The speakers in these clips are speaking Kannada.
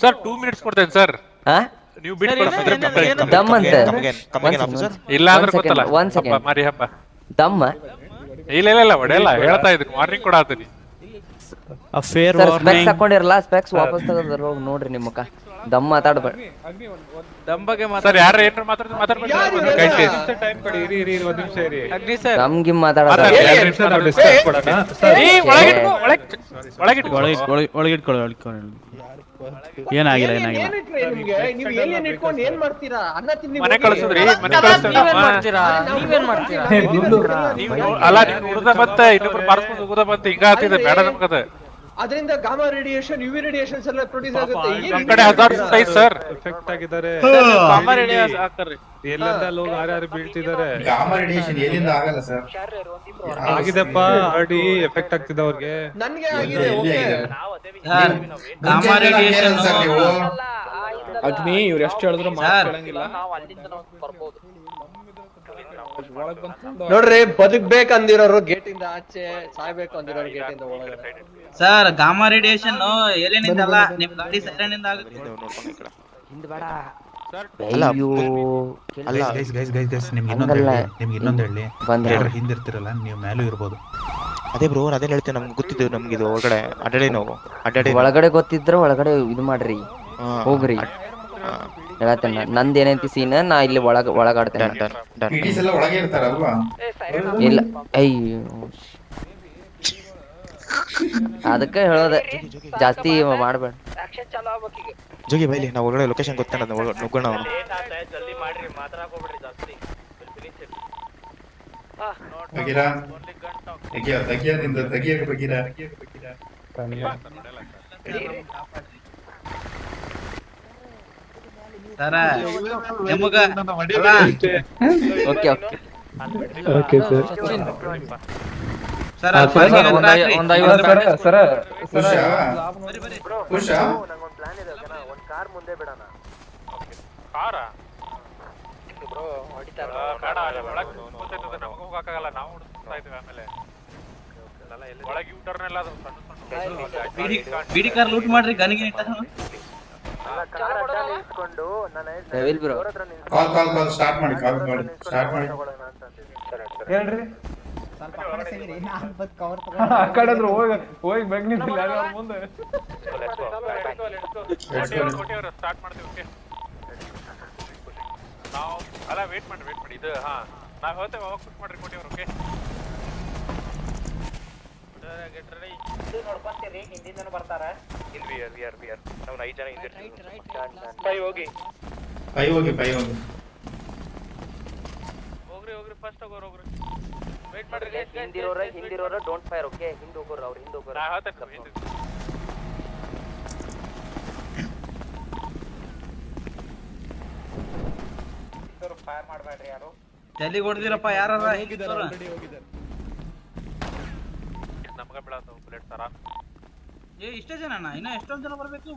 ಸರ್ 2 ಮಿನಿಟ್ಸ್ ಕೊಡ್ತೇನೆ ಸರ್. ಹಾ ನೀವು ಬಿಟ್ಟು ಕೊಡ್ತಿದ್ರೆ ದಮ್ ಅಂತೆ ಇಲ್ಲ ಅಂದ್ರೆ ಗೊತ್ತಲ್ಲ ಒಂದ್ ಹಬ್ಬ ಸೆಕೆಂಡ್ ಮಾರಿ ಹಬ್ಬ. ದಮ್ಮ ಇಲ್ಲ ಹೊಡೆಯಲ್ಲ, ಹೇಳ್ತಾ ಇದ್ದೀನಿ, ವಾರ್ನಿಂಗ್ ಕೊಡಾತೀನಿ. Fair sir specs warning. ಹಾಕೊಂಡಿರಲ್ಲ, ಸ್ಪೆಕ್ಸ್ ವಾಪಸ್ ತಗೋದ್ರ ಹೋಗಿ ನೋಡ್ರಿ ನಿಮ್ಮ ಮುಖ. ದಮ್ ಮಾತಾಡ್ಬೇಡ ಸರ್. ಯಾರು ಏನಾರ ಮಾತಾಡ್ಬೇಡಿ. ದಮ್ ಗಿಮ್ ಮಾತಾಡೋದ ಏನಾಗಿಲ್ಲ ಮನೆ ಕಳ್ಸುದ್ರಿ, ಮನೆ ಅಲ್ಲ ನೀವು ಉಡ್ದ ಬಂತ ಇನ್ನೊಬ್ರು ಬಾರಿಸ್ಕೊಂಡು ಉಗ್ದ ಬಂತ ಹಿಂಗ ಆಗ್ತಿದೆ, ಬೇಡ ನಮ್ಗದ. ಅದರಿಂದ ಗಾಮಾ ರೇಡಿಯೇಷನ್, ಯುವಿ ರೇಡಿಯೇಷನ್ಸ್ ಎಲ್ಲ ಪ್ರೊಡ್ಯೂಸ್ ಆಗುತ್ತೆ. ನಮ್ ಕಡೆ ಹಜಾರ್ಡ್ ಐತ್ ಸರ್. ಎಫೆಕ್ಟ್ ಆಗಿದ್ದಾರೆ. ಗಾಮಾ ರೇಡಿಯೇಷನ್ ಹಾಕ್ರಿ. ಎಲ್ಲೆಂದ ಲೋಗ ಯಾರ್ಯಾರು ಬೀಳ್ತಿದ್ದಾರೆ. ಗಾಮಾ ರೇಡಿಯೇಷನ್ ಎಲ್ಲಿಂದ ಆಗಲ್ಲ ಸರ್. ಆಗಿದೆಪ್ಪ, ಆಲ್ರೆಡಿ ಎಫೆಕ್ಟ್ ಆಗ್ತಿದೆ ಅವ್ರಿಗೆ. ನನ್ಗೆ ಆಗಿದೆ. ಗಾಮಾ ರೇಡಿಯೇಷನ್ ಅಗ್ನಿ ಇವ್ರು ಎಷ್ಟು ಹೇಳಿದ್ರು ಮಾತಾಡಂಗಿಲ್ಲ. ನೋಡ್ರಿ, ಬದುಕ್ಬೇಕು ಅಂದಿರೋರು ಗೇಟ್ ಇಂದ ಆಚೆ, ಸಾಯ್ಬೇಕು ಅಂದಿರೋರು ಗೇಟ್ ಇಂದ ಒಳಗಡೆ. ಸರ್ ಗಾಮಾ ರೇಡಿಯೇಷನ್ ಎಲ್ಲಿನಿಂದಲ್ಲ, ನಿಮ್ ಗಾಡಿ ಸೈರನ್ ಇಂದ ಆಗುತ್ತೆ. ನಿಮ್ಗೆ ಇನ್ನೊಂದು ಹೇಳಿ, ಹಿಂದಿರ್ತಿರಲ್ಲ ನೀವು ಮೇಲೂ ಇರ್ಬೋದು. ಅದೇ ಬ್ರೋ, ಅದೇನ್ ಹೇಳ್ತೇನೆ, ನಮ್ಗೆ ಗೊತ್ತಿದ್ದು, ನಮ್ಗೆ ಇದು ಒಳಗಡೆ ಅಡ್ಡಾಡಿ ನಾವು ಒಳಗಡೆ ಗೊತ್ತಿದ್ರೆ ಒಳಗಡೆ ಇದು ಮಾಡ್ರಿ, ಹೋಗ್ರಿ. ಹೇಳತ್ತೇನೆ ನಂದ್ ಏನೈತಿ ಸೀನ್, ನಾ ಇಲ್ಲಿ ಒಳಗಾಡ್ತೇನೆ. ಇಲ್ಲ ಅಯ್ಯೋ, ಅದಕ್ಕೆ ಹೇಳೋದೆ ಜಾಸ್ತಿ ಮಾಡ್ಬೇಡ. ಜೋಗಿ ಬೈಲಿ, ನಾವು ಒಳಗಡೆ ಲೊಕೇಶನ್ ಗೊತ್ತೇನ, ನುಗ್ಗೋಣ ಅವನು. ಸರ ನಿಮಗ ಓಕೆ ಓಕೆ ಸರ್. ಸರ ಒಂದ್ 50 ಸರ ಕಾರ್ ಮುಂದೆ ಬಿಡೋಣ. ಬಿಡಿ ಕಾರ್ ಲೂಟ್ ಮಾಡ್ರಿ, ಗನಿಗೆ ಹೇಳ್ರಿ. ಆ ಕಡೆ ಹೋಗಿ ಬೆಗ್ನಿಸಿಲ್ಲ ಮುಂದೆ. ಸ್ಟಾರ್ಟ್ ಮಾಡ್ತೀವಿ. ನಾವು ಅಲ್ಲ ವೇಟ್ ಮಾಡಿ ಇದು. ಹಾ, ನಾವು ಹೇಳ್ತೇವೆ, ಅವಾಗ ಪುಷ್ ಮಾಡ್ರಿ ಕೋಟಿ ಅವ್ರು. ಓಕೆ, ನೋಡ್ಕೊಂತೀರಿ, ಹಿಂದಿಂದ ಬರ್ತಾರ. ನಾವು 5 ಜನ ಹಿಂದಿರ್ತೀವಿ. ಹೋಗಿ ಫಸ್ಟ್ ಹೋಗ್ರಿ. ವೇಟ್ ಮಾಡ್ರಿ. ಹಿಂದಿರೋರ ಡೋಂಟ್ ಫೈರ್. ಓಕೆ, ಹಿಂದೆ ಹೋಗೋರು, ಅವ್ರು ಹಿಂದೆ ಹೋಗೋರು. ನಾ ಹೇಳ್ತೇನೆ. ಫೈರ್ ಮಾಡಬೇಡ್ರಿ ಯಾರು. ಜಲ್ದಿ ಹೊಡೆದಿರಪ್ಪ ಯಾರು. ನಮಗ ಬೀಳಾತಾವ ಬುಲೆಟ್ ತರ. ಇಷ್ಟೇ ಜನ, ಇನ್ನ ಎಷ್ಟೊಂದು ಜನ ಬರ್ಬೇಕು.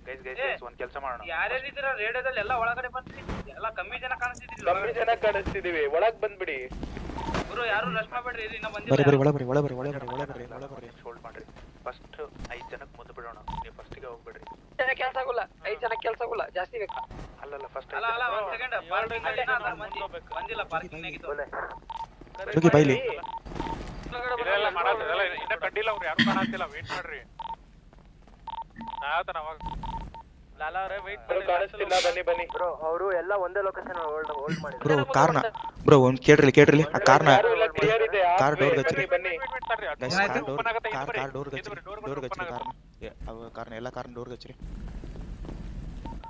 ಗೈಸ್ ಒಂದ್ ಕೆಲಸ ಮಾಡೋಣ. ಯಾರ್ಯಾರು ಇದ್ದೀರಾ ರೇಡಿಯೋದಲ್ಲಿ ಎಲ್ಲ ಒಳಗಡೆ ಬಂದ್ರಿ. ಎಲ್ಲ ಕಮ್ಮಿ ಜನ ಕಾಣಿಸ್ತಿದೀವಿ, ಒಳಗ್ ಬಂದ್ಬಿಡಿ. ಗುರು ಯಾರು ರಶ್ ಮಾಡಬೇಡ್ರಿ, ಇನ್ನ ಒಳಬರ್ರಿ. ಹೋಲ್ಡ್ ಮಾಡ್ರಿ. ಫಸ್ಟ್ 5 ಜನಕ್ಕೆ ಮುಂದೆ ಬಿಡೋಣ. ನೀವು ಫಸ್ಟಿಗೆ ಹೋಗ್ಬೇಡ್ರಿ. ಕೆಲಸ ಆಗೋಲ್ಲ, 5 ಜನ ಕೆಲಸ ಆಗೋಲ್ಲ, ಜಾಸ್ತಿ ಬೇಕಾ? ಅಲ್ಲ ಫಸ್ಟ್ ಅಲ್ಲ ಒಂದ್ ಸೆಕೆಂಡ್, ಪಾರ್ಕಿಂಗ್ ಅಲ್ಲಿ ಬಂದಿಲ್ಲ, ಪಾರ್ಕಿಂಗ್ ಆಗಿತ್ತು. ಜೋಗಿ ಬೈಲಿ. ಇಲ್ಲ ಮಾಡಾತಿರಲ್ಲ, ಇನ್ನ ಕಂಡಿಲ್ಲ, ಅವ್ರು ಯಾರು ಕಾಣಾತಿಲ್ಲ. ವೇಟ್ ಮಾಡ್ರಿ. ನಾ ಹೇಳ್ತಾನ ಅವಾಗ. ಲಾಲಾ ಅವರೇ ವೇಟ್ ಮಾಡಿ. ಬನ್ನಿ ಬ್ರೋ, ಅವರು ಎಲ್ಲ ಒಂದೇ ಲೊಕೇಶನ್ ಹೋಲ್ಡ್ ಮಾಡಿ. ಬ್ರೋ ಕಾರ್ನ, ಬ್ರೋ ಒಂದ್ ಕೇಳ್ರಿ ಆ ಕಾರ್ನ, ಕಾರ್ ಡೋರ್ ಹಚ್ಚಿರಿ. ಕಾರ್ ಡೋರ್ ಹಚ್ಚಿರಿ. ಕಾರ್ನ ಎಲ್ಲ ಕಾರ್ನ ಡೋರ್ ಹಚ್ಚಿರಿ.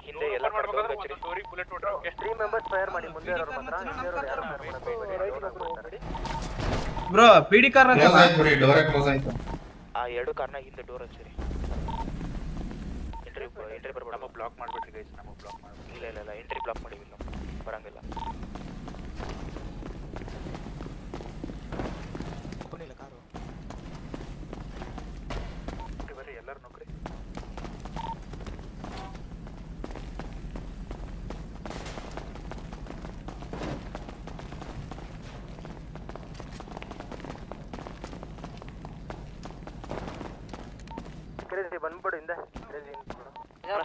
ಹಿಂದೆ ಎಲ್ಲ ಮಾಡ್ಬೇಕು. ಸ್ಟೋರಿ ಬುಲೆಟ್ ಹೊಡ್ರಿ. ಓಕೆ, 3 ಮೆಂಬರ್ಸ್ ಫೈರ್ ಮಾಡಿ. ಮುಂದೆ ಇರೋರು ಮಾತ್ರ, ಹಿಂದೆ ಇರೋರು ಯಾರು ಫೈರ್ ಮಾಡಬೇಡಿ. ಬ್ರೋ ಪಿಡಿ ಕಾರ್ ಆ 2 ಕಾರ್ನ ಹಿಂದೆ ಡೋರ್ ಹಚ್ಚಿರಿ. ಎಂಟ್ರಿ ಬರ್ಬೇಡ. ನಮಗೆ ಬ್ಲಾಕ್ ಮಾಡ್ಬಿಟ್ರಿ ಗೈಸ್, ನಮಗೆ ಬ್ಲಾಕ್ ಮಾಡ್ಬಿಟ್ರಿ. ಇಲ್ಲ ಎಂಟ್ರಿ ಬ್ಲಾಕ್ ಮಾಡಿವಿ ನಾವು, ಬರಂಗಿಲ್ಲ. ಕಾರು ಬರ್ರಿ ಎಲ್ಲರೂ ನೋಡ್ರಿ. ಬಂದ್ಬಿಡು ಹಿಂದೆ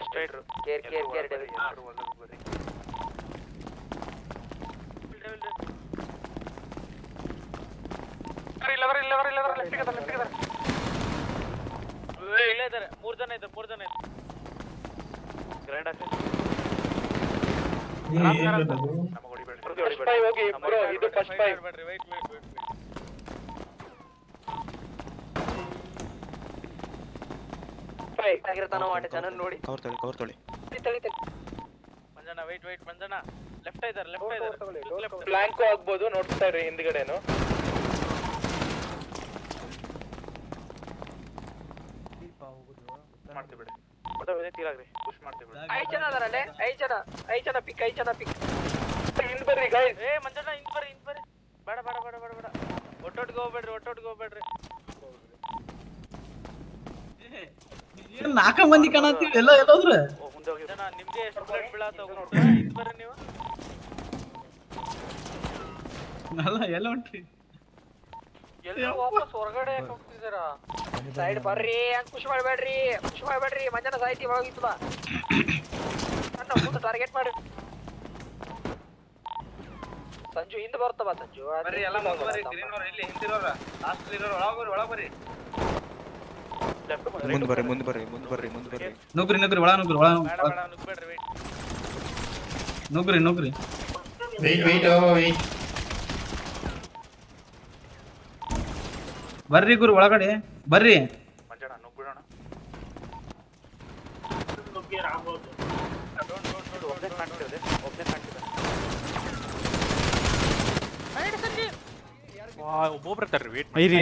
ಸ್ಟ್ರೈಟ್ ಕೇರ್ ಕೇರ್ ಕೇರ್ ಇಲ್ಲೇ ಇದ್ದಾರೆ 3 ಜನ ಇದ್ದಾರೆ ಗ್ರೈಂಡ್ ಹಾಕಿ ಹೋಗಿ ಬ್ರೋ ಇದು ಫಸ್ಟ್ ಫೈವ್ ವೇಟ್ ಆಗಿರ್ತಾನೋ ಆಟ ಜನ ನೋಡಿ ಕವರ್ ತೊಳಿ ಮಂಜಣ್ಣ ವೇಟ್ ಮಂಜಣ್ಣ ಲೆಫ್ಟ್ ಇದ್ದಾರೆ ಫ್ಲಾಂಕ್ ಆಗ್ಬೋದು ನೋಡ್ತಾ ಇರಿ ಹಿಂದ್ಗಡೆನು ಮಾಡ್ತೀವಿ ಬಿಡಿ ತೀರಾಗ್ರಿ ಪುಷ್ ಮಾಡ್ತೀವಿ ಬಿಡಿ 5 ಜನ ಅದರಲ್ಲೇ 5 ಜನ ಪಿಕ್ ಹಿಂದ್ ಬರ್ರಿ ಗೈಸ್ ಏ ಮಂಜಣ್ಣ ಹಿಂದ್ ಬರ್ರಿ ಬೇಡ ಒಟ್ಟೊಟ್ಟಿಗೆ ಹೋಗ್ಬೇಡ್ರಿ ನಾಲ್ಕ ಮಂದಿ ಕಾಣತ್ತೀವಿ ಎಲ್ಲ ಎಲ್ಲೋದ್ರ ಮುಂದೆ ಹೋಗಿ ಜನ ನಿಮ್ಗೆ ಎಷ್ಟು ಬ್ಲಡ್ ಬೀಳಾತ ಹಿಂದ್ ಬರ್ರಿ ನೀವು ಅಲ್ಲ ಎಲ್ಲ ಹೊಂಟ್ರಿ ಎಲ್ಲ ವಾಪಸ್ ಹೊರಗಡೆ ಯಾಕೆ ಹೋಗ್ತಿದ್ದೀರಾ ಸೈಡ್ ಬರ್ರಿ ಹಂಗ್ ಪುಷ್ ಮಾಡಬೇಡ್ರಿ ಮಂಜನ ಸಾಯ್ತಿ ಒಳಗಿತ್ತು ಬಾ ಅಣ್ಣ ಮುಂದೆ ಟಾರ್ಗೆಟ್ ಮಾಡಿ ಸಂಜು ಹಿಂದೆ ಬರ್ತವ ಸಂಜು ಬರ್ರಿ ಎಲ್ಲ ಮುಂದೆ ಬರ್ರಿ ಗ್ರೀನ್ ಅವ್ರ ಇಲ್ಲಿ ಹಿಂದಿರೋರ ಲಾಸ್ಟ್ ಇರೋರ ಒಳಗ ಬರ್ರಿ ಮುಂದೆ ಬರ್ರಿ ನುಗ್ರಿ ಒಳ ನುಗ್ರಿ ಬೇಡ ನುಗ್ಬೇಡ್ರಿ ವೇಟ್ ನುಗ್ರಿ ವೆಯ್ಟ್ ಬರ್ರಿ ಗುರು ಒಳಗಡೆ ಬರ್ರಿ ಮಂಜಣ್ಣ ನುಗ್ಬಿಡೋಣ ಒಬ್ಬೊಬ್ರು ಇರ್ತಾರ್ರಿ ವೇಟ್ ಇರಿ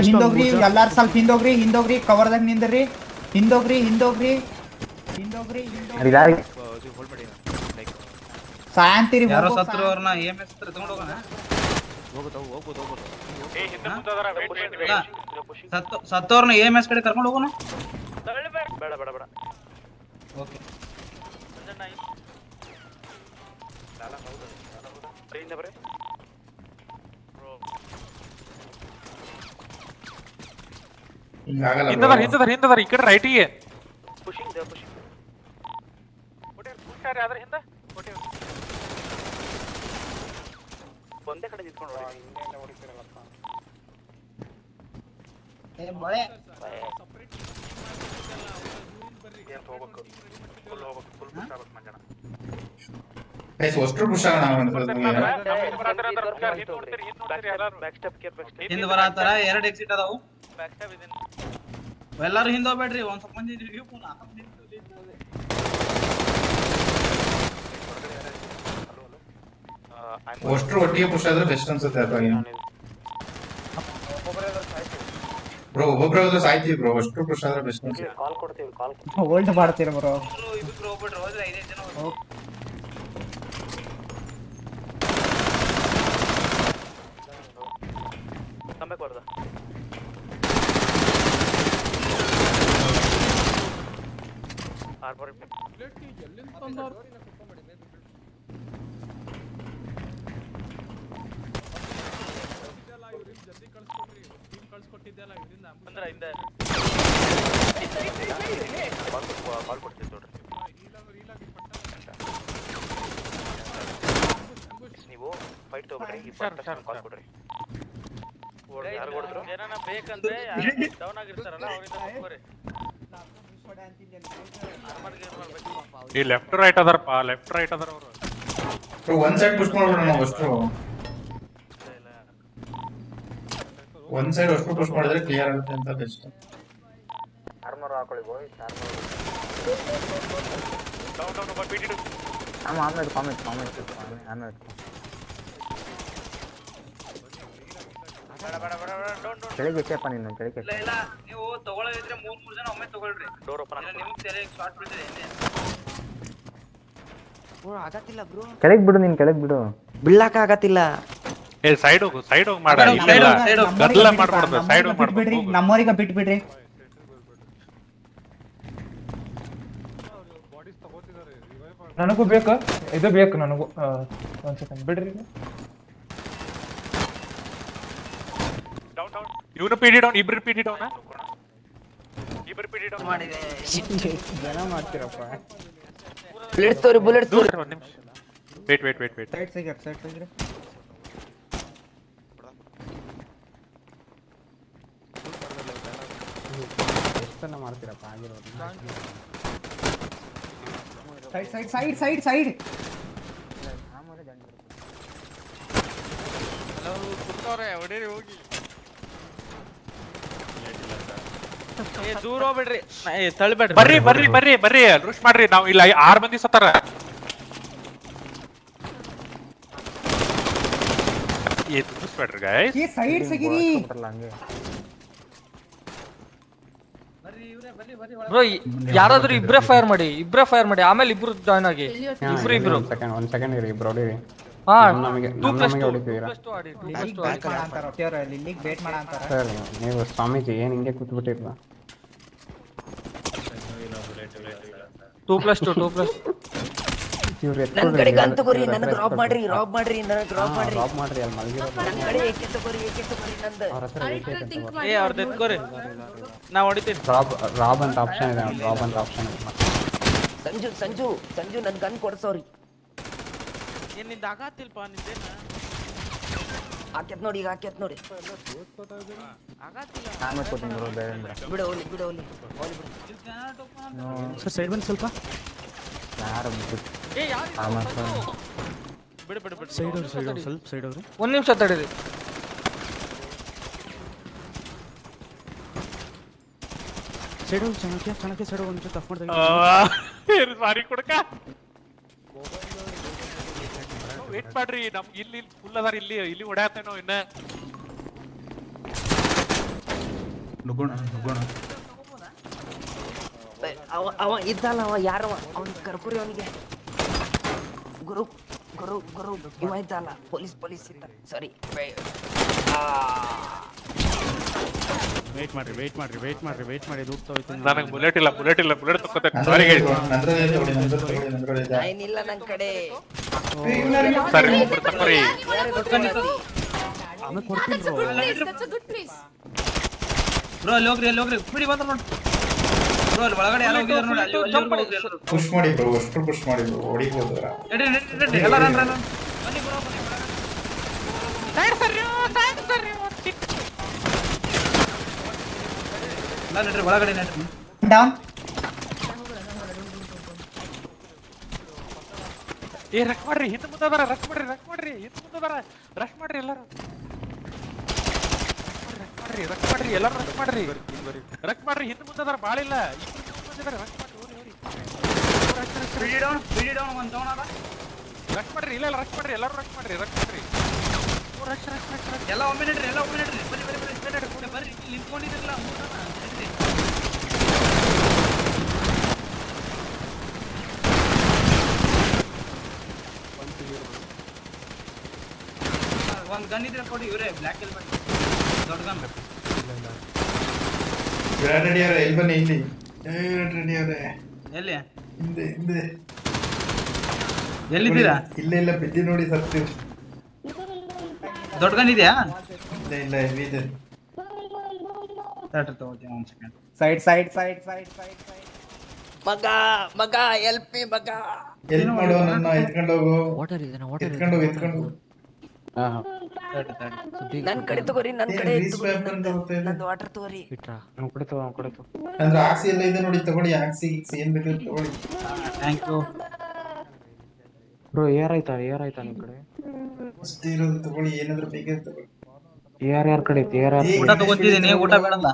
ಹಿಂದೋಗ್ರಿ ಎಲ್ಲಾರು ಸ್ವಲ್ಪ ಹಿಂದೋಗ್ರಿ ಕವರ್ದಾಗ ನಿಂದ್ರಿ ಹಿಂದೋಗ್ರಿ ಸಾಯಂತಿರಿ ಯಾರೋ ಸತ್ರು ಅವ್ರನ್ನ EMS ಹತ್ರ ತಗೊಂಡು ಹೋಗೋಣ ಏ ಹಿಂದೆ ಮುಂದದರ ವೇಟ್ ಸತ್ತೋರ್ನ EMS ಕಡೆ ಕರ್ಕೊಂಡು ಹೋಗೋಣ ಬೇಡ ಓಕೆ ಮಂಜಣ್ಣ ಹಿಂದೆ ಬರ್ರಿ ಹಿಂದದಾರ ಈ ಕಡೆ ರೈಟಿಗೆ ಪುಷಿಂಗ್ ಪುಷಾರಿ ಆದ್ರೆ ಹಿಂದೆ ಒಂದೇ ಕಡೆ ನಿಂತ್ಕೊಂಡು ಹೋಗ್ಬೇಕು ಫುಲ್ ಪುಷ್ ಆಗ್ಬೇಕು ಮಂಜಣ್ಣ ಹಿಂದ್ ಬರತ್ತಾರ 2 ಎಕ್ಸಿಟ್ ಅದಾವು ಎಲ್ಲಾರು ಹಿಂದ್ ಹೋಗ್ಬೇಡ್ರಿ ಒಂದ್ ಸ್ವಲ್ಪ ಮಂದಿ ಅಷ್ಟ್ರು ಒಟ್ಟಿಗೆ ಪುಷ್ ಆದ್ರೆ ಬೆಸ್ಟ್ ಅನ್ಸುತ್ತೆ ಬ್ರೋ ಒಬ್ಬೊಬ್ರು ಸಾಯ್ತೀವಿ ಬ್ರೋ ಅಷ್ಟ್ರು ಪುಷ್ ಆದ್ರೆ ಬೆಸ್ಟ್ ಅನ್ಸುತ್ತೆ ಹೋಲ್ಡ್ ಮಾಡ್ತೀರ ಬ್ರೋ ಇಬ್ರು ಹೋಗ್ಬಿಟ್ರು ಹೋದ್ರೆ 5 ಜನ ಕಮ್ಮಿ ಕೊಡ್ದ ಆರ್ಬರ್ ಅಂದ್ರೆ ಹಿಂದೆ ಕಾಲ್ ಕೊಡ್ತೀವಿ ನೋಡ್ರಿ ನೀವು ಫೈಟ್ ತಗೋಬೇಡ್ರಿ ಕಾಲ್ ಕೊಡ್ರಿ ಯಾರು ಕೊಡಿದ್ರು ಏನಾನ ಬೇಕಂದ್ರೆ ಡೌನ್ ಆಗಿರ್ತಾರಲ್ಲ ಅವರಿಂದ ಹೋಗ್ರಿ ಈ ಲೆಫ್ಟ್ ರೈಟ್ ಅದಾರಪ್ಪ ಅವರು ಒಂದ್ ಸೈಡ್ ಪುಷ್ ಮಾಡ್ಬಿಡೋಣ ನಾವು ಅಷ್ಟ್ರು ಒಂದ್ ಸೈಡ್ ಅಷ್ಟು ಪುಷ್ ಮಾಡಿದ್ರೆ ಕ್ಲಿಯರ್ ಆಗುತ್ತೆ ಅಂತ ಬೆಸ್ಟ್ ಆರ್ಮರ್ ಹಾಕೊಳ್ಳಿ ಬಾಯ್ ಡೌನ್ ಬಿಡಿ ಆಮೇಲೆ ಕಾಮೆಂಟ್ ಕೆಳಗೆ ಎಚ್ಚಪ್ಪ ನೀನು ಕೆಳಗೆ ಇಲ್ಲ ನೀವು ತಗೊಳ್ಳೋದಿದ್ರೆ 3 ಜನ ಒಮ್ಮೆ ತಗೊಳ್ರಿ ಡೋರ್ ಓಪನ್ ಇಲ್ಲ ನಿಮಗೆ ತೆರೆಗೆ ಶಾರ್ಟ್ ಬಿಡ್ತೀರಿ ಆಗತ್ತಿಲ್ಲ ಬ್ರೋ ಕೆಳಗೆ ಬಿಡು ನೀನ್ ಕೆಳಗೆ ಬಿಡು ಬೀಳಾಕ ಆಗತ್ತಿಲ್ಲ ಏ ಸೈಡ್ ಹೋಗು ಮಾಡ ಗದ್ದಲ ಮಾಡ್ಬಾರ್ದು ಸೈಡ್ ಹೋಗಿ ಬಿಡ್ರಿ ನಮ್ಮವರಿಗೆ ಬಿಟ್ಬಿಡ್ರಿ ನನಗೂ ಬೇಕು ಇದು ಬೇಕು ನನಗೂ ಒಂದ್ ಸೆಕೆಂಡ್ ಬಿಡ್ರಿ ಇವನು ಪಿಡಿ ಡೌನ್ ಇಬ್ರು ಪಿಡಿ ಡೌನ್ ಇಬ್ಬರು ಪಿಡಿ ಡೌನ್ ಮಾಡಿದೆ ಜನ ಮಾಡ್ತೀರಪ್ಪ. ಬುಲೆಟ್ಸ್ ತೋರಿ ಬುಲೆಟ್ಸ್ ತೋರಿ. ಒಂದು ನಿಮಿಷ ವೇಟ್ ಸೈಡ್ ಸೈಡ್ ಎಷ್ಟನ್ನ ಮಾಡ್ತೀರಪ್ಪ ಆಗಿರೋದು. ಸೈಡ್ ದೂರ ಹೋಗ್ಬಿಡ್ರಿ ತಳ್ಳಿಬೇಡ್ರಿ. ಬರ್ರಿ ರೂಶ್ ಮಾಡ್ರಿ. ನಾವು ಇಲ್ಲ 6 ಮಂದಿ ಸತ್ತಾರ. ರೂಸ್ಬೇಡ್ರಿ ಗೈಸ್. ಸೈಡ್ ಸಿಗಿರಿ. ಬ್ರೋ ಯಾರಾದ್ರೂ ಇಬ್ರೇ ಫೈರ್ ಮಾಡಿ ಆಮೇಲೆ ಇಬ್ರು ಜಾಯ್ನ್ ಆಗಿ. ಇಬ್ರು ಒಂದ್ ಸೆಕೆಂಡ್ ಇರಿ ಬ್ರೋ ಹೊಡಿರಿ. ಹಾ ನಮಗೆ ಹೊಡಿತೀರಾ ಆಡಿ. ಲಿಲ್ಲಿಗೆ ವೇಟ್ ಮಾಡ ಅಂತಾರ ಸರ್. ನೀವು ಸ್ವಾಮೀಜಿ ಏನ್ ಹಿಂಗೆ ಕೂತ್ಬಿಟ್ಟಿರ್ಲ. 2+2 ನನ್ನ ಕಡೆ ಗನ್ ತಗೋರಿ. ನನಗೆ ರಾಬ್ ಮಾಡ್ರಿ ನನಗೆ ರಾಬ್ ಮಾಡ್ರಿ. ಅಲ್ಲಿ ಮಲಗಿರೋ ನನ್ನ ಕಡೆ ಏಕೆ ತಗೋರಿ ನಂದು. ಅವ್ರ ಹತ್ರ ಅವ್ರದ್ದು ಎತ್ಕೋರಿ, ನಾ ಹೊಡಿತೀನಿ. ರಾಬ್ ಅಂತ ಆಪ್ಷನ್ ಇದೆ. ಸಂಜು ನನ್ ಗನ್ ಕೊಡ್ಸೋರಿ. ನಿಂದ ಆಗತ್ತಿಲ್ಪ ನಿಂದೇನ ಹಾಕ್ಯತ್ ನೋಡಿ ಬಿಡು ಹೋಲಿ ಸರ್ ಸೈಡ್ ಬಂದು ಸ್ವಲ್ಪ ಬಿಡು ಸೈಡ್ ಅವ್ರು ಸ್ವಲ್ಪ ಸೈಡ್ ಅವ್ರು. ಒಂದ್ ನಿಮಿಷ ತಡೀರಿ. ಸೈಡ್ ಅವ್ರು ಚೆನ್ನಾಗಿ ಸೈಡ್ ಒಂದು ನಿಮಿಷ ತಪ್ಪು ಮಾಡ್ದಾಗ ಸಾರಿ ಕೊಡಕ. ವೇಟ್ ಮಾಡ್ರಿ. ನಮ್ಗೆ ಇಲ್ಲಿ ಫುಲ್ ಅದಾರ. ಇಲ್ಲಿ ಹೊಡ್ಯಾತೇನೋ ಇನ್ನ. ನುಗ್ಗೋಣ ಅವ ಇದ್ದಲ್ಲ, ಅವ ಯಾರವ ಅವ್ನ ಕರ್ಕುರಿ. ಅವನಿಗೆ ಗುರು ಇವ ಇದ್ದಲ್ಲ, ಪೊಲೀಸ್ ಇದ್ದ. ಸಾರಿ ವೇಟ್ ಮಾಡಿ ಹೋಗ್ತಾ ಹೋಯ್ತು. ನನಗೆ ಬುಲೆಟ್ ಇಲ್ಲ. ಬುಲೆಟ್ ತಕ್ಕೋತೇನೆ. ಸಾರಿ ಇಲ್ಲ ನನ್ನ ಕಡೆ. ಸರಿ ತಕ್ಕೋರಿ. ಆಮೇಲೆ ಕೊಡ್ತೀನಿ ಬ್ರೋ ಅಲ್ಲಿ ಹೋಗ್ರಿ ಬಿಡಿ ಬಂದ್ರ ನೋಡಿ. ಬ್ರೋ ಅಲ್ಲಿ ಒಳಗಡೆ ಯಾರೋ ಹೋಗಿದಾರೆ ನೋಡಿ. ಅಲ್ಲಿ ಪುಷ್ ಮಾಡಿ ಬ್ರೋ, ಅಷ್ಟು ಪುಷ್ ಮಾಡಿ ಬ್ರೋ, ಹೊಡಿಬೋದು. ನಡಿ ಎಲ್ಲ ರನ್ ಬನ್ನಿ ಬ್ರೋ ಸೈಡ್ ಸರಿ ನಡ್ರಿ ಒಳಗಡೆ ನಡ್ರಿ. ಡೌನ್ ರಕ್ ಮಾಡ್ರಿ. ಹಿಂದೆ ಮುಂದದಾರ. ರಕ್ ಮಾಡ್ರಿ. ಹಿಂದೆ ಮುಂದದಾರ. ರಶ್ ಮಾಡ್ರಿ ಎಲ್ಲಾರು. ಎಲ್ಲಾರು ರಕ್ ಮಾಡ್ರಿ. ಹಿಂದೆ ಮುಂದದಾರ. ಬಾಳಿಲ್ಲ. ಬಿಡಿ ಡೌನ್ ಒಂದು ಡೌನ್ ಅದ. ರಕ್ ಮಾಡ್ರಿ. ಇಲ್ಲ ರಕ್ ಮಾಡ್ರಿ. ಎಲ್ಲಾರು ರಕ್ ಮಾಡ್ರಿ. ಎಲ್ಲ ಒಮ್ಮೆ ನಡ್ರಿ. ಬರ್ರಿ ನಿಂತ್ಕೊಂಡಿದ್ರಲ್ಲ. ಒಂದ್ ಗನ್ ಇದ್ರೆ ಕೊಡಿ. ಇವರೇ ಬ್ಲಾಕ್ ಎಲ್ ಬನ್ನಿ. ದೊಡ್ಡ ಗನ್ ಎಲ್ಲಿ ಬನ್ನಿ. ಎಲ್ಲಿ ಹಿಂದೆ ಎಲ್ಲಿದ್ದೀರಾ? ಇಲ್ಲ ಬಿದ್ದಿ ನೋಡಿ ಸತ್ತಿ. ದೊಡ್ಡ ಗನ್ ಇದೆಯಾ? ಇಲ್ಲ ಇದೆ. ತಗೋತೀನಿ ಒಂದ್ ಸೆಕೆಂಡ್. ಸೈಡ್ ಮಗ ಎಲ್ಪ್ ಮಿ ಮಗ. ಎಲ್ಪ್ ಮಾಡೋ. ನನ್ನ ಎತ್ಕೊಂಡು ಹೋಗು. ನನ್ ಕಡೆ ತಗೋರಿ. ನಂದು ವಾಟರ್ ತಗೋರಿ. ಅಂದ್ರೆ ಆಕ್ಸಿ ಎಲ್ಲ ಇದೆ ನೋಡಿ. ತಗೊಳ್ಳಿ. ಆಕ್ಸಿ ಏನ್ ಬೇಕು ತಗೊಳ್ಳಿ. Thank you bro. ಏರ್ ಆಯ್ತಾ ನಿಮ್ ಕಡೆ? ಅಷ್ಟೇ ಇರೋದು. ತಗೊಳ್ಳಿ. ಏನಾದ್ರೂ ಬೇಕಿದ್ರೆ ತಗೊಳ್ಳಿ. ಏರ್ ಕಡೆ ಊಟ ತಗೋತಿದ್ದೀನಿ. ಊಟ ಬೇಡಲ್ಲ.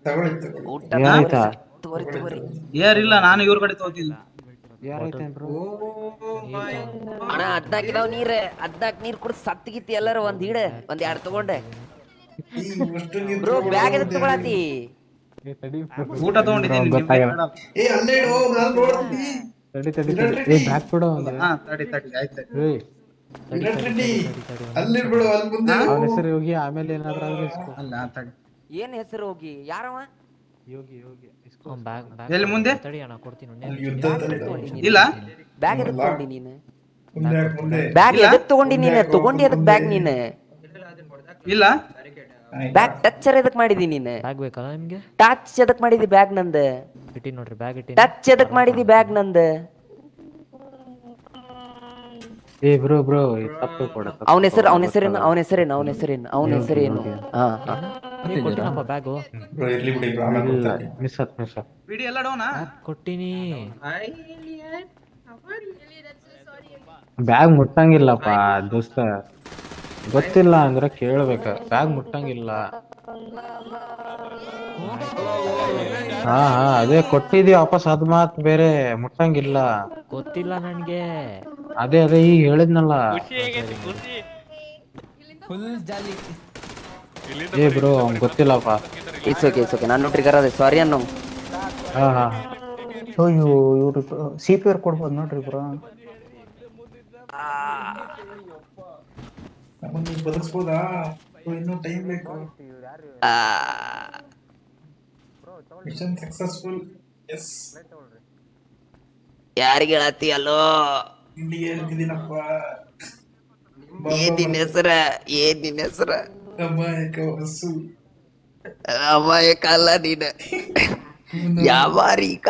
ತಗೊಳ್ಳಿ. ಊಟ ಆಯ್ತಾ? ತಗೋರಿ. ಏರ್ ಇಲ್ಲ. ನಾನು ಇವ್ರ ಕಡೆ ತಗೋತಿಲ್ಲ. ಏರ್ ಆಯ್ತಾ ಬ್ರೋ? ಅಣ್ಣ 14 ಇದಾವ್ ನೀರ್. 14 ನೀರ್ ಕುಡ್ ಸತ್ತಿಗಿತ್ತಿ ಎಲ್ಲಾರು. ಒಂದ್ 2 ತಗೊಂಡೆ ಬ್ರೋ. ಬ್ಯಾಗ್ ಎದಕ್ ತಗೊಳತಿ? ಊಟ ತಗೊಂಡಿದ್ದೀನಿ. ಅಲ್ಲೇ ಇಡು. ನಾನು ನೋಡ್ತೀನಿ. ಬ್ಯಾಗ್ ಕೊಡು. ತಡಿ ಆಯ್ತು. ಅಲ್ಲಿ ಬಿಡು. ಅಲ್ಲಿ ಮುಂದೆ ಅವನ ಹೆಸರು ಹೋಗಿ. ಆಮೇಲೆ ಏನಾದ್ರೂ ಅಲ್ಲ ತಡಿ. ಏನ್ ಹೆಸರು ಹೋಗಿ? ಯಾರವ? ಯೋಗಿ ಎಲ್ಲಿ ಮುಂದೆ ಯುದ್ಧ ಇಲ್ಲ. ಬ್ಯಾಗ್ ಎದಕ್ ತಗೊಂಡಿ ನೀನು? ಮುಂದೆ ಬ್ಯಾಗ್ ಎದಕ್ ತಗೊಂಡಿ ನೀನು? ತಗೊಂಡಿ ಅದಕ್ ಬ್ಯಾಗ್ ನೀನು? ಇಲ್ಲ ಬ್ಯಾಗ್ ಟಚ್ ಎದಕ್ ಮಾಡಿದಿ ನೀನು? ಬ್ಯಾಗ್ ಬೇಕಲ್ಲ ನಿಮ್ಗೆ? ಟಚ್ ಎದಕ್ ಮಾಡಿದಿ ಬ್ಯಾಗ್ ನಂದ? ಇಟ್ಟಿ ನೋಡ್ರಿ ಬ್ಯಾಗ್ ಇಟ್ಟಿ. ಟಚ್ ಎದಕ್ ಮಾಡಿದಿ ಬ್ಯಾಗ್ ನಂದ? ಏ ಬ್ರೋ ತಪ್ಪು ಕೊಡ. ಅವನ ಹೆಸರೇನು? ಹಾ ಕೊಟ್ಟಿನಪ್ಪ ಬ್ಯಾಗು. ಬ್ರೋ ಇರ್ಲಿ ಬಿಡಿ ಬ್ರೋ ಆಮೇಲೆ ಕೊಡ್ತೀನಿ. ಮಿಸ್ ಆತ್. ಬಿಡಿ ಎಲ್ಲ ಡೌನಾ? ಕೊಟ್ಟಿನಿ. ಬ್ಯಾಗ್ ಮುಟ್ಟಂಗಿಲ್ಲಪ್ಪ ದೋಸ್ತ, ಗೊತ್ತಿಲ್ಲ ಅಂದ್ರೆ ಕೇಳ್ಬೇಕ. ಬ್ಯಾಗ್ ಮುಟ್ಟಂಗಿಲ್ಲ. ಹಾ ಅದೇ ಕೊಟ್ಟಿದೀವಿ ವಾಪಸ್, ಅದ್ ಮಾತ್ ಬೇರೆ. ಮುಟ್ಟಂಗಿಲ್ಲ. ಗೊತ್ತಿಲ್ಲ ನನ್ಗೆ. ಅದೇ ಈಗ ಹೇಳಿದ್ನಲ್ಲ. ಏ ಬ್ರೋ ಅವ್ನ್ ಗೊತ್ತಿಲ್ಲಪ್ಪ. ಇಟ್ಸ್ ಓಕೆ ನಾನು ಟ್ರಿಗರ್ ಅದೇ ಸಾರಿ ಅನ್ನೋ. ಹಾ ಇವ್ರು CPR ಕೊಡ್ಬೋದು ನೋಡ್ರಿ ಬ್ರೋ. ನಮಗೆ ಬದುಕ್ಸ್ಬೋದಾ? ಇನ್ನೂ ಟೈಮ್ ಬೇಕು. Mission successful. ಎಸ್. ಯಾರಿಗೆ ಹೇಳತ್ತಿ? ಅಲ್ಲೋ ಇಲ್ಲಿಗೆ ಹೇಳ್ತಿದ್ದೀನಪ್ಪ. ಏನ್ ನಿನ್ನ ಹೆಸರ? ಅಮಾಯಕ ವಸು. ಅಮಾಯಕ ಅಲ್ಲ ನೀನು, ಯಾವಾರೀಕ.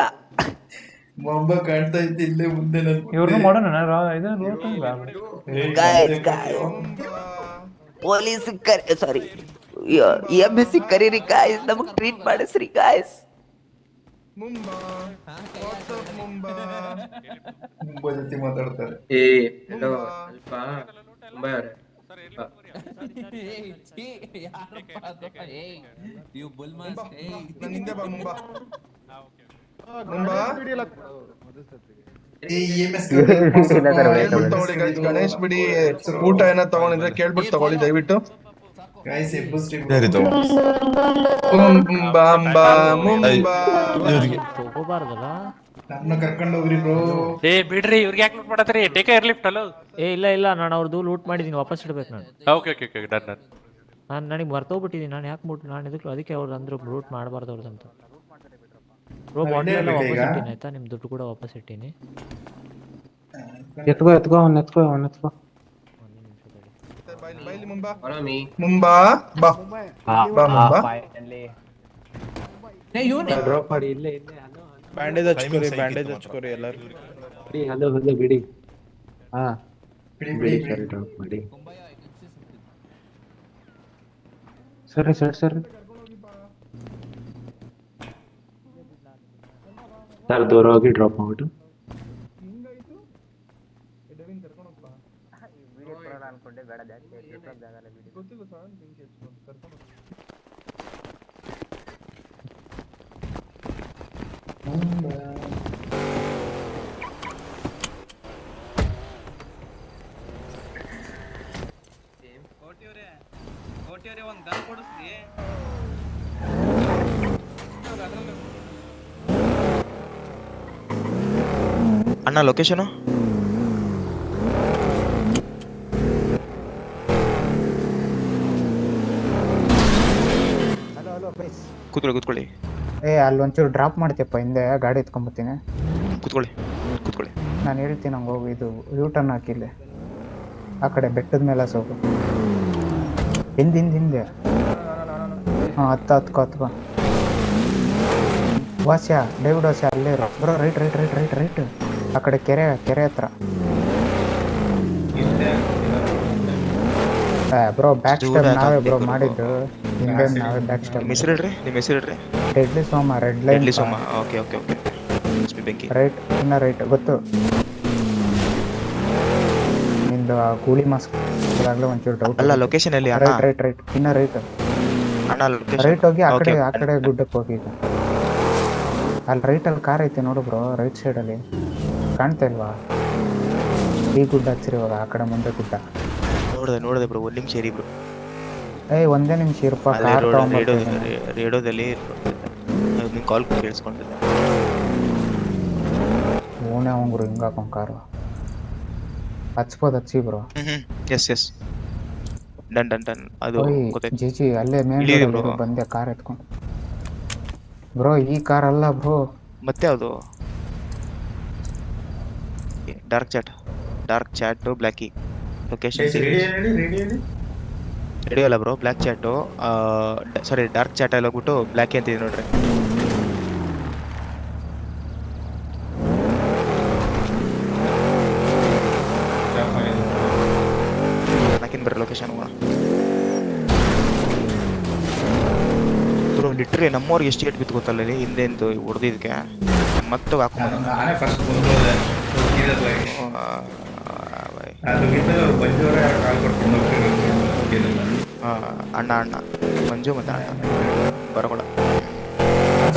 ಮೊಬ್ಬ ಕಾಣ್ತಾ ಇದ್ದೆ ಇಲ್ಲೇ ಮುಂದೆ. ಇವ್ರನ್ನ ಮಾಡೋಣ ಪೊಲೀಸ್ ಸಾರಿ EMS ಕರೀರಿ ಗಾಯ್ಸ್, ನಮಗ್ ಟ್ರೀಟ್ ಮಾಡಿಸ್ರಿ ಗಾಯ್ಸ್. ಮುಂಬೈ ಜೊತೆ ಮಾತಾಡ್ತಾರೆ. ಗಣೇಶ್ ಬಿಡಿ, ಊಟ ಏನೋ ತಗೊಂಡಿದ್ರೆ ಕೇಳ್ಬಿಟ್ಟು ತಗೊಳ್ಳಿ ದಯವಿಟ್ಟು. ತಗೋಬಾರ್ದಲ್ಲ. ನನ್ನ ಕರ್ಕೊಂಡು ಹೋಗ್ರಿ ಬ್ರೋ. ಏ ಬಿಡ್ರಿ, ಇವ್ರಿಗೆ ಯಾಕೆ ಲೂಟ್ ಮಾಡತ್ರಿ? ಟೇಕ್ ಏರ್ ಲಿಫ್ಟ್ ಅಲ್ಲ. ಇಲ್ಲ ನಾನು ಅವ್ರದ್ದು ಲೂಟ್ ಮಾಡಿದೀನಿ, ವಾಪಸ್ ಇಡ್ಬೇಕು ನಾನು. Okay done. ನಾನು ನನಗೆ ಮರ್ತೋಗ್ಬಿಟ್ಟಿದ್ದೀನಿ. ನಾನು ಯಾಕೆ ನಾನು ಅದಕ್ಕೆ ಅವ್ರು ಅಂದ್ರು ಲೂಟ್ ಮಾಡಬಾರ್ದು ಅವ್ರದಂತ. ಬ್ರೋ ಬಾಟಲ್ ಎಲ್ಲ ವಾಪಸ್ ಇಟ್ಟಿನಿ ಆಯ್ತಾ, ನಿಮ್ ದುಡ್ಡು ಕೂಡ ವಾಪಸ್ ಇಟ್ಟಿನಿ. ಎತ್ಕೋ ಮುಂಬಾ ಬಾ ಡ್ರಾಪ್ ಮಾಡಿ. ಇಲ್ಲೇ ಬ್ಯಾಂಡೇಜ್ ಹಚ್ಕೋರಿ ಎಲ್ಲರೂ. ಬಿಡಿ. ಹಾ ಬಿಡಿ. ಸರಿ ಡ್ರಾಪ್ ಮಾಡಿ. ಸರಿ ಸರ್ ದೂರ ಹೋಗಿ ಡ್ರಾಪ್ ಮಾಡ್ಬಿಟ್ಟು. ಕೋಟಿಯವರೇ ಒಂದ್ ಗನ್ ಕೊಡಿಸ್ರಿ. ಅಣ್ಣ ಲೊಕೇಶನ್ ಕೂತ್ಕೊಳ್ಳಿ. ಅಲ್ಲೊಂಚೂರು ಡ್ರಾಪ್ ಮಾಡ್ತೀಯಪ್ಪ, ಹಿಂದೆ ಗಾಡಿ ಎತ್ಕೊಂಡ್ಬರ್ತೀನಿ. ಕೂತ್ಕೊಳ್ಳಿ. ನಾನು ಹೇಳ್ತೀನಿ ಹಂಗೆ ಹೋಗಿ. ಇದು ಯೂಟರ್ನ್ ಹಾಕಿಲ್ಲ, ಆ ಕಡೆ ಬೆಟ್ಟದ ಮೇಲೆ ಹೋಗು. ಹಿಂದೆ ಹಾಂ ಹತ್ಕೋ. ವಾಸ್ಯ ಡೇವಿಡ್ ವಾಸ್ಯ ಅಲ್ಲೇ ಇರೋ ಬ್ರೋ. ರೈಟ್ ಆ ಕಡೆ ಕೆರೆ ಹತ್ರ. ಬ್ರೋ ಬ್ಯಾಕ್ ಸ್ಟೆಪ್ ನಾವೇ ಬ್ರೋ ಮಾಡಿದ್ದು. ಹಿಂದೆ ನಾವೇ ಬ್ಯಾಕ್ ಸ್ಟೆಪ್. ನಿಮ್ಮ ಹೆಸರು ಹೇಳ್ರಿ. ಡೆಡ್ಲಿ ಸೋಮ, ರೆಡ್ ಲೈನ್ ಸೋಮ. ಓಕೆ ಬೆಂಕಿ. ರೈಟ್ ಇನ್ನ ರೈಟ್ ಗೊತ್ತು ನಿಂದು ಕೂಲಿ ಮಾಸ್ಕ್ ಇದಾಗಲೇ ಒಂಚೂರು ಡೌಟ್. ಅಲ್ಲ ಲೊಕೇಶನ್ ಅಲ್ಲಿ ರೈಟ್ ಇನ್ನ ರೈಟ್ ಹೋಗಿ ಆ ಕಡೆ ಗುಡ್ಡಕ್ಕೆ ಹೋಗಿ. ಈಗ ಅಲ್ಲಿ ರೈಟಲ್ಲಿ ಕಾರ್ ಐತೆ ನೋಡು ಬ್ರೋ, ರೈಟ್ ಸೈಡಲ್ಲಿ ಕಾಣ್ತಾ ಇಲ್ವಾ? ಈ ಗುಡ್ಡ ಹಚ್ಚಿರಿ ಇವಾಗ, ಆ ಕಡೆ ಮುಂದೆ ಗುಡ್ಡ. ನೋಡಿದೆ ಬ್ರೋ, ಒಂದು ನಿಮಿಷ ಇರಿ ಬ್ರೋ. ಒಂದೇ ನಿಮಿಷ ಇರಪ್ಪ. ರೇಡಿಯೋದಲ್ಲಿ ಕಾಲ್ ಕೇಳಿಸ್ಕೊಂಡಿದ್ದೆ. ಓನೇ ಅವಂಗ್ರು ಹಿಂಗೆ ಹಾಕೊಂಡ್ ಕಾರು ಹಚ್ಬೋದು. ಬ್ರೋ. Yes done. ಅದು ಜಿ ಅಲ್ಲೇ ಮೇಲೆ ಬಂದೆ ಕಾರ್ ಎತ್ಕೊಂಡು. ಬ್ರೋ ಈ ಕಾರ್ ಅಲ್ಲ ಬ್ರೋ, ಮತ್ತೆ ಯಾವುದು? ಡಾರ್ಕ್ ಚಾಟ್ ಬ್ಲ್ಯಾಕಿ. ಲೊಕೇಶನ್ ನಡೆಯಲ್ಲ bro black chat sorry dark chat ಅಲ್ಲಿ ಹೋಗ್ಬಿಟ್ಟು ಬ್ಲ್ಯಾಕ್ ಅಂತಿದೆ ನೋಡ್ರಿ. ನಾಕಿನ್ ಬರ್ರಿ ಲೊಕೇಶನ್ ಬ್ರೋ ಲಿಟ್ರಲಿ ನಮ್ಮವ್ರಿಗೆ ಎಷ್ಟು ಏಟ್ ಬಿತ್ತು ಗೊತ್ತಲ್ಲ ಇಲ್ಲಿ ಹಿಂದೆ ಅಂತ ಹೊಡೆದಿದ್ದಕ್ಕೆ ಮತ್ತೆ ಹಾಕೊಂಡು ನಾನೇ ಫಸ್ಟ್ ಬಂದೋದೆ ಅದು ಬಿಟ್ಟರೆ ಅವ್ರು ಬಂದವರೇ ಕಾಲ್ ಕೊಡ್ಕೊಂಡು ಹೋಗ್ತಿರಲಿಲ್ಲ. ಅಣ್ಣ ಮಂಜು ಮತ್ತೆ ಅಣ್ಣ ಬರಕೊಡ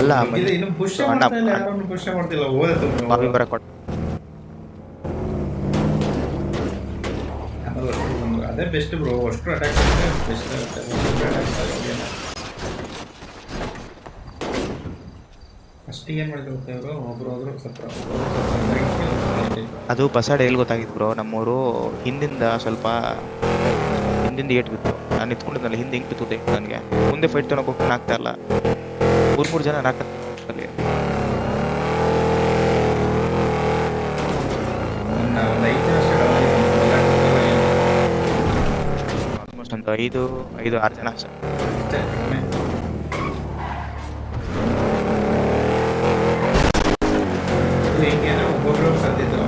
ಅಲ್ಲ ಇನ್ನು ಪುಷ್ ಮಾಡ್ತಿಲ್ಲ, ಯಾರನ್ನು ಪುಷ್ ಮಾಡ್ತಿಲ್ಲ, ಓದತ್ತು ಬಾವಿ ಬರಕೊಡ. ಅದೇ ಬೆಸ್ಟ್ ಬ್ರೋ, ಅಷ್ಟು ಅಟ್ಯಾಕ್ ಬೆಸ್ಟ್ ಫಸ್ಟಿಗೆ ಏನು ಮಾಡಿದ್ರು ಇವರು ಒಬ್ರು ಹೋದ್ರು ಸ್ವಲ್ಪ ಅದು ಬಸಾಡ್ ಎಲ್ಲಿ ಗೊತ್ತಾಗಿತ್ತು ಬ್ರೋ, ನಮ್ಮವರು ಹಿಂದಿಂದ ಸ್ವಲ್ಪ ಹಿಂದಿಂದ ಏಟ್ ಬಿತ್ತು. ನಾನು ನಿಂತ್ಕೊಂಡಿದ್ದಲ್ಲ ಹಿಂದೆ ಹಿಂಗೆ ಬಿತ್ತು ನನಗೆ ಮುಂದೆ ಫೈಟ್ ತನಕ ಹೋಗ್ತಾನೆ ಆಗ್ತಾ ಇಲ್ಲ. 3 ಜನ ನಾಲ್ಕು ಅಲ್ಲಿ ಆಲ್ಮೋಸ್ಟ್ ಒಂದು 5-6 ಜನ ಸರ್. ಹೆಂಗೆ ಅಂದರೆ ಒಬ್ಬೊಬ್ರು ಸತ್ತಿದ್ರು.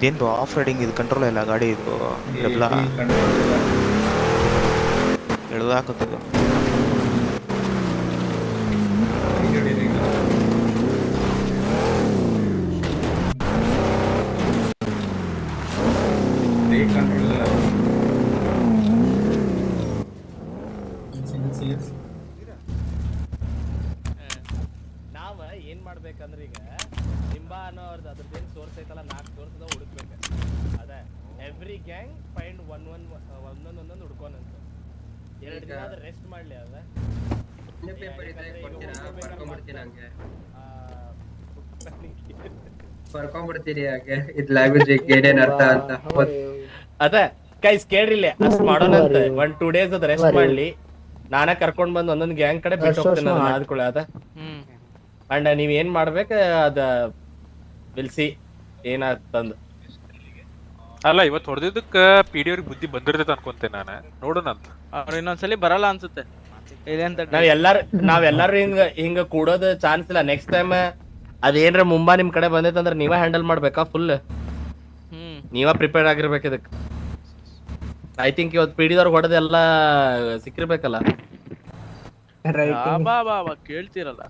ಇದೇನು ಆಫ್ ರೈಡಿಂಗ್ ಇದು ಕಂಟ್ರೋಲ್ ಇಲ್ಲ ಗಾಡಿ ಇದು ಎಲ್ಲ ಎಳ್ದು ಹಾಕುತ್ತಿದ್ದು. ನಾವ ಏನ್ ಮಾಡ್ಬೇಕಂದ್ರೆ ಈಗ ನಿಂಬಾ ಅನ್ನೋರ್ದು ಅದ್ರದ್ದೇನು ಸೋರ್ಸ್ ಐತಲ್ಲ 4 ಸೋರ್ಸ್ ಅದ ಹುಡುಕ್ಬೇಕು. ಅದೇ ಎವ್ರಿ ಗ್ಯಾಂಗ್ ಫೈಂಡ್ ಒಂದೊಂದು ಹುಡ್ಕೋನಂತ 2 ದಿನ ಅದ ರೆಸ್ಟ್ ಮಾಡ್ಲಿ. ಅದ ಬರ್ಕೊಂಡ್ಬಿಡ್ತೀರಿ ಹಾಗೆ ಇದು ಲ್ಯಾಂಗ್ವೇಜ್ ಏನೇನ್ ಅರ್ಥ ಅಂತ. ಅದ ಕೈಸ್ ಕೇಳ್ರಿಲ್ಲ ಅಷ್ಟ್ ಮಾಡೋಣಂತ 1-2 ಡೇಸ್ ಅದ ರೆಸ್ಟ್ ಮಾಡ್ಲಿ. ನಾನ ಕರ್ಕೊಂಡ್ ಬಂದ್ ಒಂದೊಂದ್ ಗ್ಯಾಂಗ್ ಕಡೆ ಬಿಟ್ಟು ಹೋಗ್ತೀನಿ ಆದ್ಕೊಳ್ಳಿ. ಅದ ಅಂಡ್ ನೀವ್ ಏನ್ ಮಾಡ್ಬೇಕ ಅದ ಬಿಲ್ಸಿ ಏನಾಗ್ತಂದು. ಅಲ್ಲ ಇವತ್ತು ಹೊಡೆದಿದ್ದಕ್ಕ PD ಅವ್ರಿಗೆ ಬುದ್ಧಿ ಬಂದಿರ್ತೈತೆ ಅನ್ಕೊಂತೇನೆ ನಾನು. ನೋಡೋಣಂತ ಅವ್ರು ಇನ್ನೊಂದ್ಸಲಿ ಬರಲ್ಲ ಅನ್ಸುತ್ತೆ. ನಾವೆಲ್ಲಾರು ಹಿಂಗ ಕೂಡೋದು ಚಾನ್ಸ್ ಇಲ್ಲ. ನೆಕ್ಸ್ಟ್ ಟೈಮ್ ಅದೇನ್ರ ಮುಂಬಾ ನಿಮ್ ಕಡೆ ಬಂದೈತಂದ್ರ ನೀವ ಹ್ಯಾಂಡಲ್ ಮಾಡ್ಬೇಕಾ ಫುಲ್. ನೀವ ಪ್ರಿಪೇರ್ ಆಗಿರ್ಬೇಕು ಇದಕ್. ಐ ಥಿಂಕ್ ಇವತ್ತು PD ದವ್ರಿಗೆ ಹೊಡೆದ ಎಲ್ಲಾ ಸಿಕ್ಕಿರ್ಬೇಕಲ್ಲ. ಕೇಳ್ತಿರಲ್ಲ.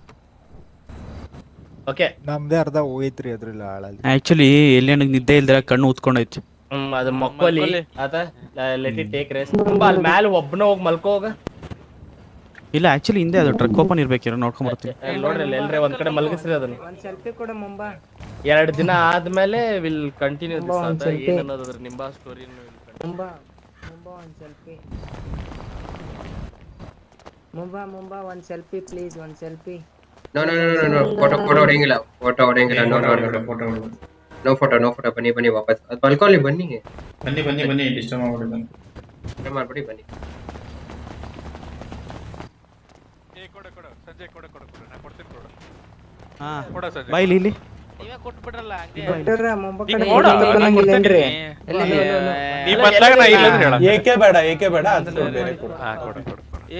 ಓಕೆ ನಮ್ದೇ ಅರ್ಧ ಹೋಯ್ತ್ರಿ ಅದ್ರಲ್ಲ ಹಾಳಲ್ಲಿ. ಆಕ್ಚುಲಿ ಎಲ್ಲಿ ನನಗೆ ನಿದ್ದೆ ಇಲ್ದ್ರ ಕಣ್ಣು ಉತ್ಕೊಂಡೈತಿ. ಅದು ಮಕ್ಕೋಲಿ ಆತ ಲೆಟ್ ಇಟ್ ಟೇಕ್ ರೆಸ್ಟ್. ಅಲ್ಲಿ ಮ್ಯಾಲ ಒಬ್ಬನ ಹೋಗಿ ಮಲ್ಕೋ ಹೋಗ. ಇಲ್ಲ ಆಕ್ಚುಲಿ ಹಿಂದೆ ಅದು ಟ್ರಕ್ ಓಪನ್ ಇರ್ಬೇಕಿರೋ ನೋಡ್ಕೊಂಡ್ ಬರ್ತೀನಿ. ನೋಡ್ರಿ ಎಲ್ರಿ ಒಂದ್ ಕಡೆ ಮಲಗಿಸ್ರಿ ಅದನ್ನ. ಒಂದ್ ಸೆಲ್ಫಿ ಕೊಡು ಮುಂಬಾ. 2 ದಿನ ಆದ್ಮೇಲೆ ವಿಲ್ ಕಂಟಿನ್ಯೂ ದಿಸ್ ಅಂತ ಏನ್ ಅನ್ನೋದ್ರ ನಿಂಬಾ ಸ್ಟೋರಿ. ಮುಂಬಾ ಒಂದ್ ಸೆಲ್ಫಿ. ಮುಂಬಾ ಒಂದ್ ಸೆಲ್ಫಿ ಪ್ಲೀಸ್, ಒಂದ್ ಸೆಲ್ಫಿ. ನೋ ಫೋಟೋ ಹೊಡೆಯಂಗಿಲ್ಲ. ನೋ ಫೋಟೋ ಬನ್ನಿ ವಾಪಸ್. ಅದು ಬಲ್ಕೊಳ್ಳಿ ಬನ್ನಿ ಡಿಸ್ಟರ್ಬ್ ಮಾಡ್ಬಿಡಿ ಬನ್ನಿ. ಸಂಜಯ್ ಕೊಡ ನಾ ಕೊಡ್ತೀನಿ ಕೊಡ. ಹಾ ಕೊಡ ಸಂಜಯ್. ಬಾ ಇಲ್ಲಿ ನೀವೇ ಕೊಟ್ಬಿಡ್ರಲ್ಲ ಹಂಗೆ. ಕೊಟ್ಟರ ಮುಂಬಾ ಕಡೆ ನೋಡ ಇಲ್ಲನ್ರಿ. ನೀ ಬಂದಾಗ ನಾ ಇಲ್ಲ ಅಂತ ಹೇಳ. ಏಕೆ ಬೇಡ ಅದು ಬೇರೆ ಕೊಡು. ಹಾ ಕೊಡ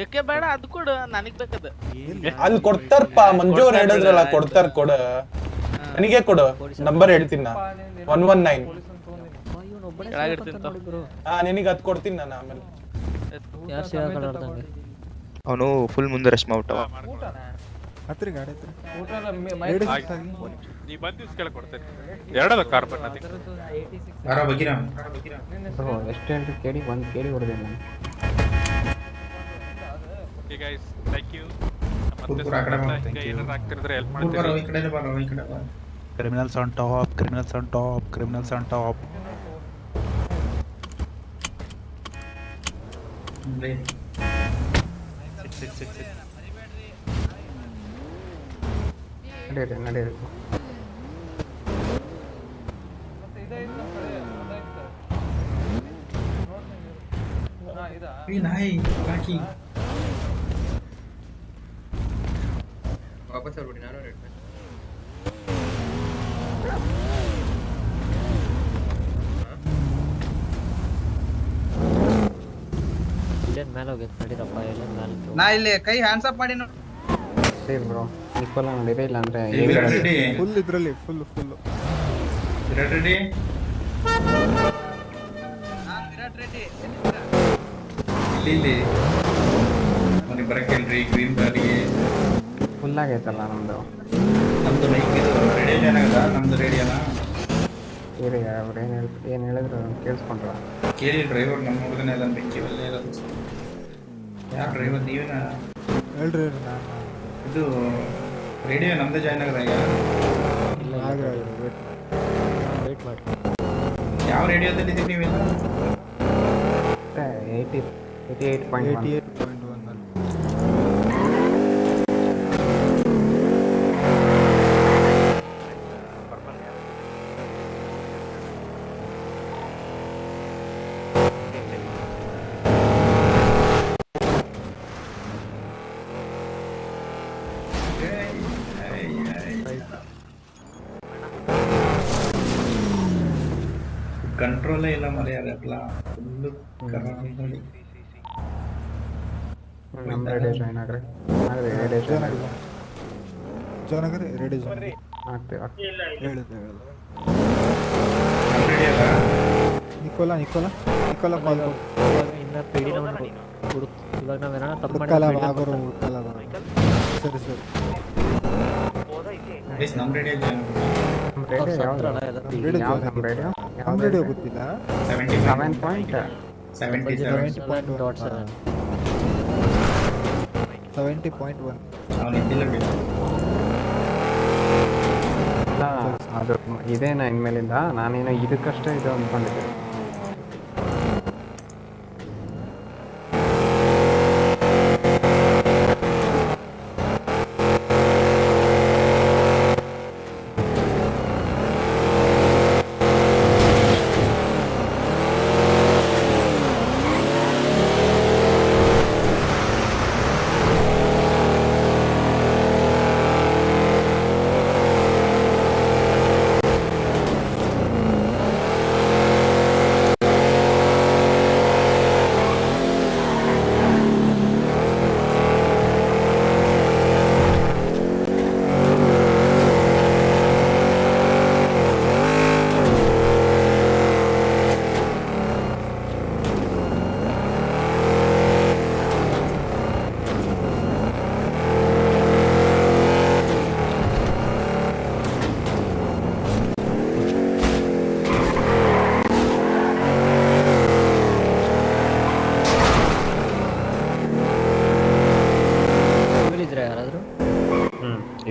ಏಕೆ ಬೇಡ ಅದು ಕೊಡು, ನನಗ್ ಬೇಕದ. ಅಲ್ಲಿ ಕೊಡ್ತಾರಪ್ಪ, ಮಂಜು ಅವ್ರು ಹೇಳಿದ್ರಲ್ಲ ಕೊಡ್ತಾರ. ಕೊಡ ನನಗೆ ಕೊಡು, ನಂಬರ್ ಹೇಳ್ತೀನಿ ನಾ 119. ಹಾ ನಿನಗೆ ಅದು ಕೊಡ್ತೀನಿ ನಾನು ಆಮೇಲೆ. ಅವನು ಫುಲ್ ಮುಂದೆ ರೆಸ್ಟ್ ಮಾಡ್ಬಿಟ್ಟವ. ಹತ್ರಿ ಗಾಡಿ ಹತ್ರ ನೀ ಬಂದು ಕೆಳಗೆ ಕೊಡ್ತೇನೆ. ಎರಡದ ಕಾರ್ ಬನ್ನತಿ ಎಷ್ಟು ಹೇಳ್ರಿ ಕೇಳಿ 1 ಕೇಳಿ ಹೊಡೆದೆ ನಾನು. Okay guys thank you. ಮತ್ತೆ ಏನಾರ ಆಗ್ತಿದ್ರೆ ಹೆಲ್ಪ್ ಮಾಡ್ತೀನಿ. Criminals on top. ನಡೀರಿ ನಡೀರಿ. ನಾಯಿ ಬಾಕಿ ವಾಪಸ್ ಬರ್ಬಿಡಿ, ನಾನು ರೆಡ್ ಇಲ್ಲೇನ್ ಮೇಲೆ ಹೋಗಿತ್ತು ನಡೀರಪ್ಪ, ಇಲ್ಲೇನ್ ಮೇಲೆ ನಾ ಇಲ್ಲಿ ಕೈ ಹ್ಯಾಂಡ್ಸ್ ಅಪ್ ಮಾಡಿ ನೋಡಿ. ಸರಿ ಬ್ರೋ, ನಿಕೋಲಾ ನಡೀರಿ, ಇಲ್ಲ ಅಂದ್ರೆ ಫುಲ್ ಇದ್ರಲ್ಲಿ ಫುಲ್ ರೆಡಿ. ನಾನ್ ವಿರಾಟ್ ರೆಡ್ಡಿ. ಇಲ್ಲಿ ಮನೆ ಬರಕೇಳ್ರಿ. ಗ್ರೀನ್ ಗಾಡಿಗೆ ಫುಲ್ ಆಗೈತಲ್ಲ ನಮ್ದು. ನಮ್ದು ಬೈಕ್ ಇದು ರೇಡಿಯೋ ಏನಾಗದ? ನಮ್ದು ರೇಡಿಯೋನ ಇರಿ, ಅವ್ರು ಏನು ಹೇಳಿದ್ರು ಕೇಳಿಸ್ಕೊಂಡ್ರ? ಕೇಳಿ ಡ್ರೈವರ್ ನಮ್ಮ ಹುಡುಗನೇ ಎಲ್ಲ ಬೆಂಕಿವಲ್ಲೇ ಇರೋದು. ಯಾರು ಡ್ರೈವರ್ ನೀವೇನ? ಹೇಳ್ರಿ. ಇದು ರೇಡಿಯೋ ನಮ್ದೇ ಜಾಯ್ನ್ ಆಗದ? ವೇಟ್ ಮಾಡಿ. ಯಾವ ರೇಡಿಯೋದಲ್ಲಿ ಇದ್ದೀವಿ ನೀವೆಲ್ಲ? 88.1. ಕಂಟ್ರೋಲೇ ಇಲ್ಲ ಮರೆ, ಅದೆಲ್ಲ ಫುಲ್ಲು ಕರ್ನಾಟಕದಲ್ಲಿ. ನಮ್ಮ ರೇಡಿಯೋ ಜಾಯ್ನ್ ಆಗ್ರಿ. ರೇಡಿಯೋ ಜಾಯ್ನ್ ಆಗಿ ರೇಡಿಯೋ ಜಾಯ್ನ್ ಆಗ್ತೀವಿ. ನಿಕೋಲಾ ಕಾಲ್ ಇನ್ನ ಪಿಡಿ ಇವಾಗ ನಾವೇನ ತಪ್ಪು ಹುಡುಕಲ್ಲ ಮಾಡಿ ಬಾಗರು ಹುಡುಕಲ್ಲ. ಸರಿ ನಮ್ಮ ರೇಡಿಯೋ ಜಾಯ್ನ್ ನಮ್ಮ ರೇಡಿಯೋ ಗೊತ್ತಿಲ್ಲ. 70.7. 70.1. ಅವನು ಇದ್ದಿಲ್ಲ ಬಿಡು. ಅದು ಇದೇನಾ ಇನ್ಮೇಲಿಂದ? ನಾನೇನೋ ಇದಕ್ಕಷ್ಟೇ ಇದು ಅಂದ್ಕೊಂಡಿದ್ದೆ.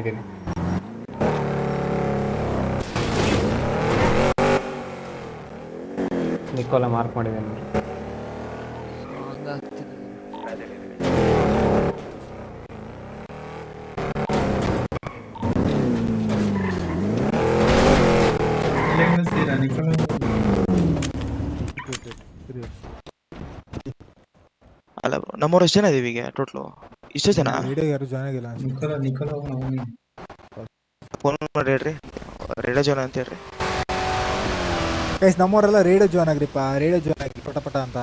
ಇದೀನಿ. ನಿಕೋಲಾ ಮಾರ್ಕ್ ಮಾಡಿದ್ದೇನೆ. ಅಲ್ಲ ಬ್ರೋ, ನಮ್ಮವ್ರು ಎಷ್ಟು ಜನ ಇದೀವಿ ಈಗ ಟೋಟ್ಲು? ಇಷ್ಟೇ ಜನ? ಯಾರು ಜಾಯ್ನ್ ಆಗಿಲ್ಲ. ಫೋನ್ ಮಾಡಿ ಹೇಳ್ರಿ, ರೇಡಿಯೋ ಜಾಯ್ನ್ ಅಂತ ಹೇಳ್ರಿ. ಗೈಸ್ ನಮ್ಮವರೆಲ್ಲ ರೇಡಿಯೋ ಜಾಯ್ನ್ ಆಗ್ರಿಪ್ಪ, ರೇಡಿಯೋ ಜಾಯ್ನ್ ಆಗಿ ಪಟ ಅಂತ.